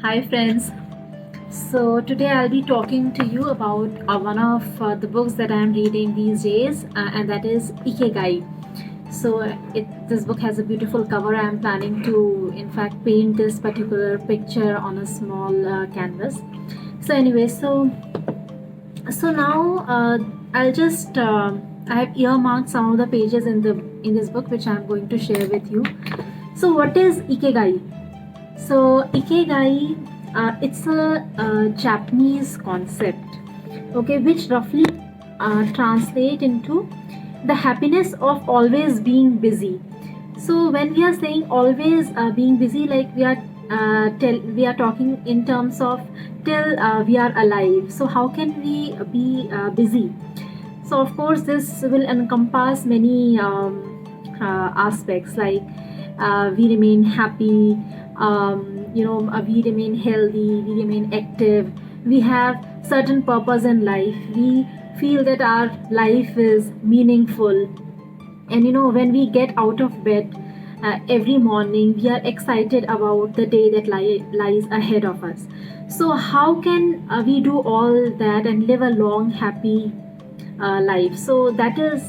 Hi friends. So today I'll be talking to you about one of the books that I'm reading these days, and that is Ikigai. So this book has a beautiful cover. I'm planning to, in fact, paint this particular picture on a small canvas. So anyway, so now I'll just I have earmarked some of the pages in this book which I'm going to share with you. So what is Ikigai? So Ikigai, it's a Japanese concept, okay, which roughly translate into the happiness of always being busy. So when we are saying always being busy, like we are talking in terms of till we are alive. So how can we be busy? So of course this will encompass many aspects like we remain happy, we remain healthy, we remain active, we have certain purpose in life, we feel that our life is meaningful, and when we get out of bed every morning, we are excited about the day that lies ahead of us. So how can we do all that and live a long happy life? So that is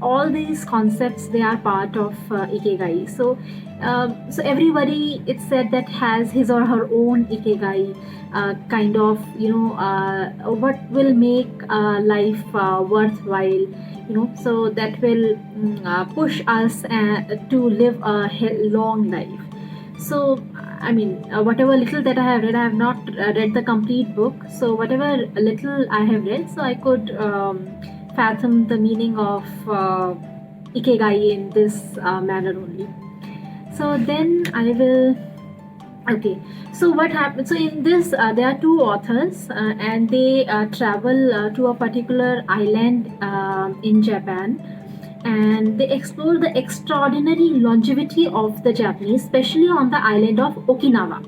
all these concepts, they are part of ikigai. So everybody, it's said, that has his or her own ikigai, kind of, what will make life worthwhile, so that will push us to live a long life. So I mean, whatever little that I have read, I have not read the complete book. So whatever little I have read, so I could fathom the meaning of ikigai in this manner only. So then I will. Okay, so what happened? So in this, there are two authors, and they travel to a particular island in Japan, and they explore the extraordinary longevity of the Japanese, especially on the island of Okinawa.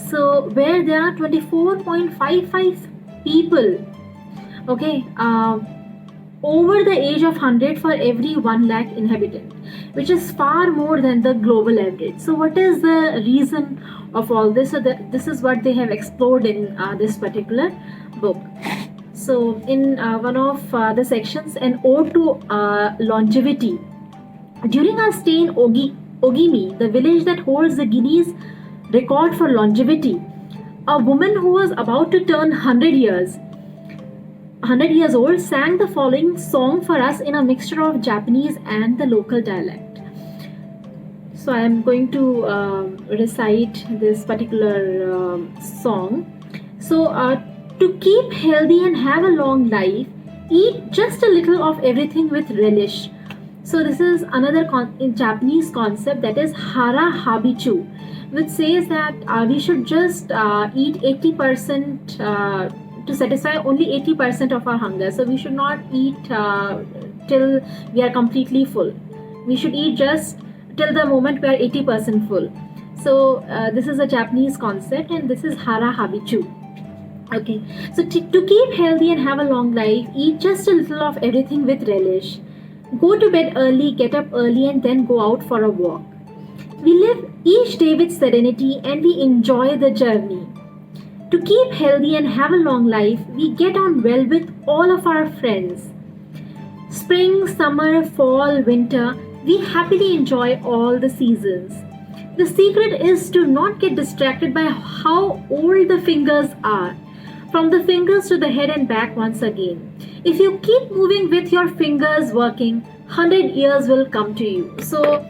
So where there are 24.55 people, okay, over the age of 100 for every 1 lakh inhabitant, which is far more than the global average. So what is the reason of all this? So this is what they have explored in this particular book. So in one of the sections, an ode to longevity. During our stay in Ogimi, the village that holds the Guinness record for longevity, a woman who was about to turn 100 years old sang the following song for us in a mixture of Japanese and the local dialect. So I am going to recite this particular song. So to keep healthy and have a long life, eat just a little of everything with relish. So this is another in Japanese concept, that is hara habichu, which says that we should just eat 80% to satisfy only 80% of our hunger. So we should not eat till we are completely full. We should eat just till the moment we are 80% full. So this is a Japanese concept, and this is hara habichu. Okay, so to keep healthy and have a long life, eat just a little of everything with relish. Go to bed early, get up early, and then go out for a walk. We live each day with serenity and we enjoy the journey. To keep healthy and have a long life, we get on well with all of our friends. Spring, summer, fall, winter, we happily enjoy all the seasons. The secret is to not get distracted by how old the fingers are. From the fingers to the head and back once again. If you keep moving with your fingers working, 100 years will come to you. So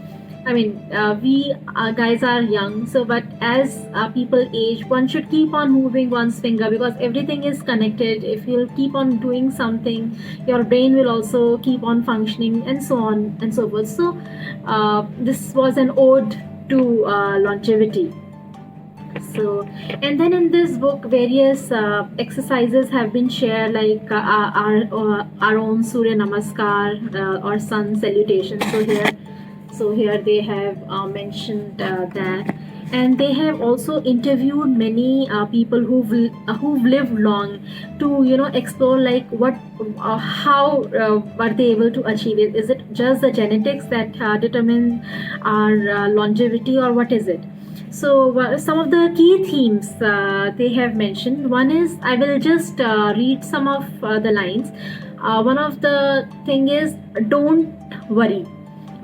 I mean, we guys are young, so but as people age, one should keep on moving one's finger, because everything is connected. If you'll keep on doing something, your brain will also keep on functioning, and so on and so forth. So this was an ode to longevity. So, and then in this book, various exercises have been shared, like our own Surya Namaskar or sun salutation. So here they have mentioned that, and they have also interviewed many people who've lived long, to explore like how were they able to achieve it. Is it just the genetics that determine our longevity, or what is it? So, some of the key themes they have mentioned. One is, I will just read some of the lines. One of the thing is, don't worry.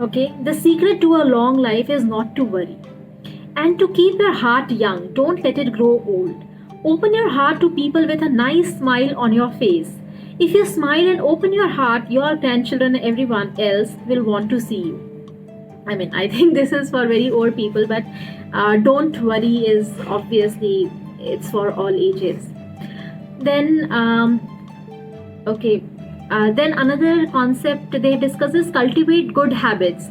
Okay, the secret to a long life is not to worry, and to keep your heart young. Don't let it grow old. Open your heart to people with a nice smile on your face. If you smile and open your heart, your grandchildren and everyone else will want to see you. I mean, I think this is for very old people, but don't worry is obviously it's for all ages. Then, okay, then another concept they discuss is cultivate good habits.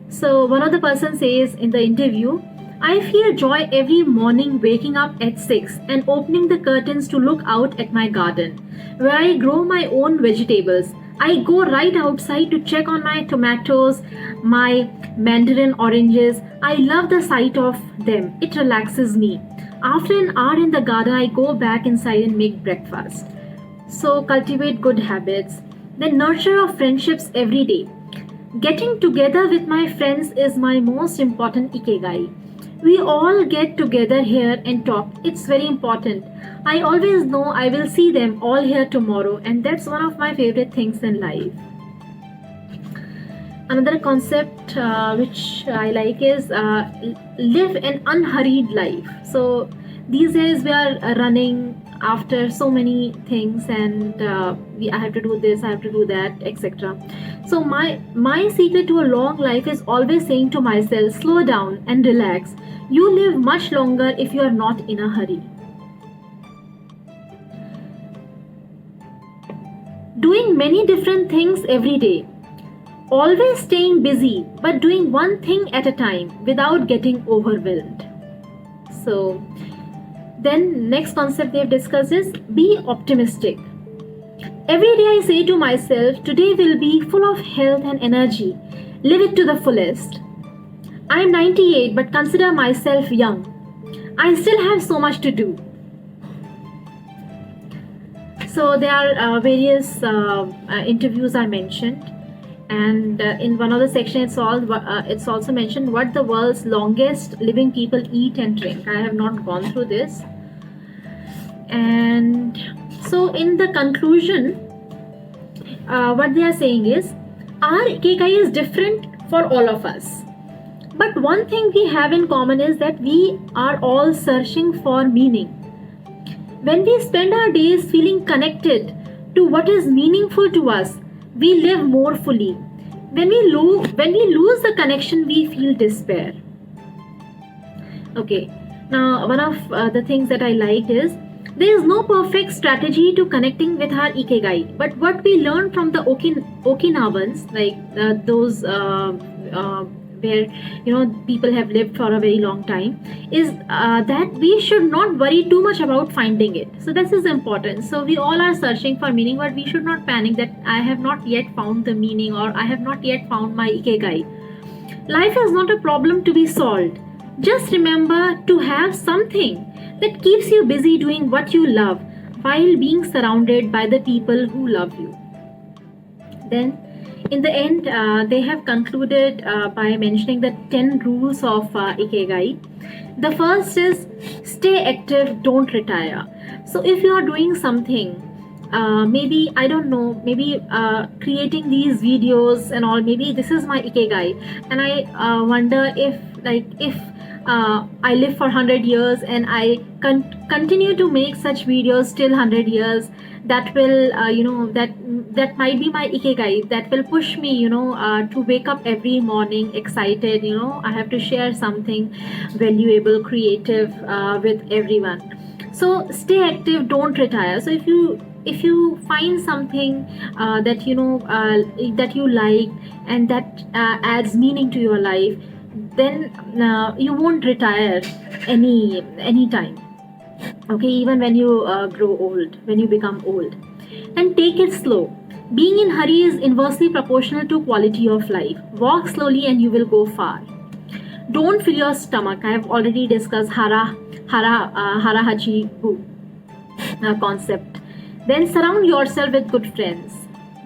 So one of the person says in the interview, I feel joy every morning waking up at 6 and opening the curtains to look out at my garden, where I grow my own vegetables. I go right outside to check on my tomatoes, my mandarin oranges. I love the sight of them. It relaxes me. After an hour in the garden, I go back inside and make breakfast. So cultivate good habits. Then nurture your friendships every day. Getting together with my friends is my most important ikigai. We all get together here and talk. It's very important. I always know I will see them all here tomorrow, and that's one of my favorite things in life. Another concept which I like is live an unhurried life. So these days we are running after so many things, and I have to do this, I have to do that, etc. So my secret to a long life is always saying to myself, slow down and relax. You live much longer if you are not in a hurry. Doing many different things every day. Always staying busy, but doing one thing at a time without getting overwhelmed. So, then next concept they've discussed is be optimistic. Every day I say to myself, today will be full of health and energy. Live it to the fullest. I am 98 but consider myself young. I still have so much to do. So there are various interviews are mentioned, and in one of the sections it's also mentioned what the world's longest living people eat and drink. I have not gone through this. And so in the conclusion, what they are saying is our ikigai is different for all of us, but one thing we have in common is that we are all searching for meaning. When we spend our days feeling connected to what is meaningful to us, we live more fully. When we lose the connection, we feel despair. Okay, now one of the things that I liked is there is no perfect strategy to connecting with our ikigai, but what we learned from the Okinawans, like those where people have lived for a very long time, is that we should not worry too much about finding it. So this is important. So we all are searching for meaning, but we should not panic that I have not yet found the meaning or I have not yet found my ikigai. Life is not a problem to be solved. Just remember to have something that keeps you busy doing what you love while being surrounded by the people who love you. Then in the end, they have concluded by mentioning the 10 rules of Ikigai. The first is stay active, don't retire. So if you are doing something, maybe, I don't know, maybe creating these videos and all, maybe this is my Ikigai. And I wonder if I live for 100 years and I continue to make such videos till 100 years, that will that might be my ikigai, that will push me to wake up every morning excited. I have to share something valuable, creative with everyone. So stay active, don't retire. So if you find something that that you like and that adds meaning to your life, then you won't retire any time. Okay, even when you grow old, when you become old. And take it slow. Being in hurry is inversely proportional to quality of life. Walk slowly and you will go far. Don't fill your stomach. I have already discussed harahachi concept. Then surround yourself with good friends.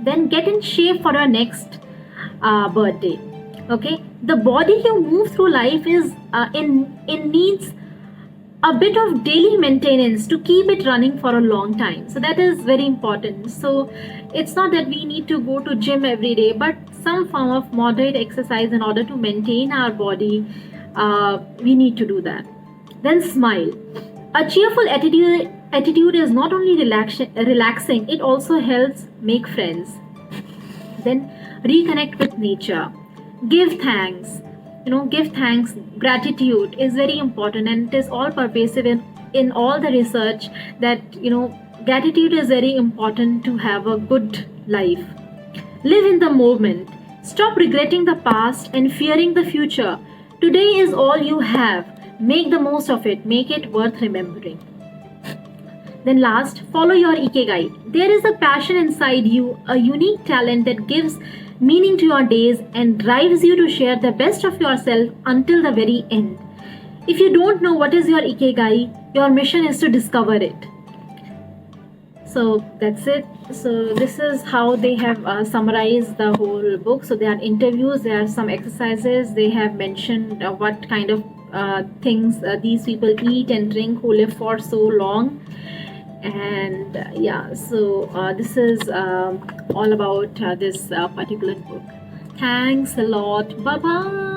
Then get in shape for your next birthday. Okay, the body you move through life is in needs a bit of daily maintenance to keep it running for a long time, so that is very important. So it's not that we need to go to gym every day, but some form of moderate exercise in order to maintain our body. We need to do that. Then smile. A cheerful attitude is not only relaxing, it also helps make friends. Then reconnect with nature. Give thanks. Give thanks. Gratitude is very important, and it is all pervasive in all the research that gratitude is very important to have a good life. Live in the moment. Stop regretting the past and fearing the future. Today is all you have. Make the most of it. Make it worth remembering. Then, last, follow your ikigai. There is a passion inside you, a unique talent that gives meaning to your days and drives you to share the best of yourself until the very end. If you don't know what is your ikigai, your mission is to discover it. So that's it. So this is how they have summarized the whole book. So there are interviews, there are some exercises. They have mentioned what kind of things these people eat and drink who live for so long. And yeah, so this is all about this particular book. Thanks a lot. Bye bye.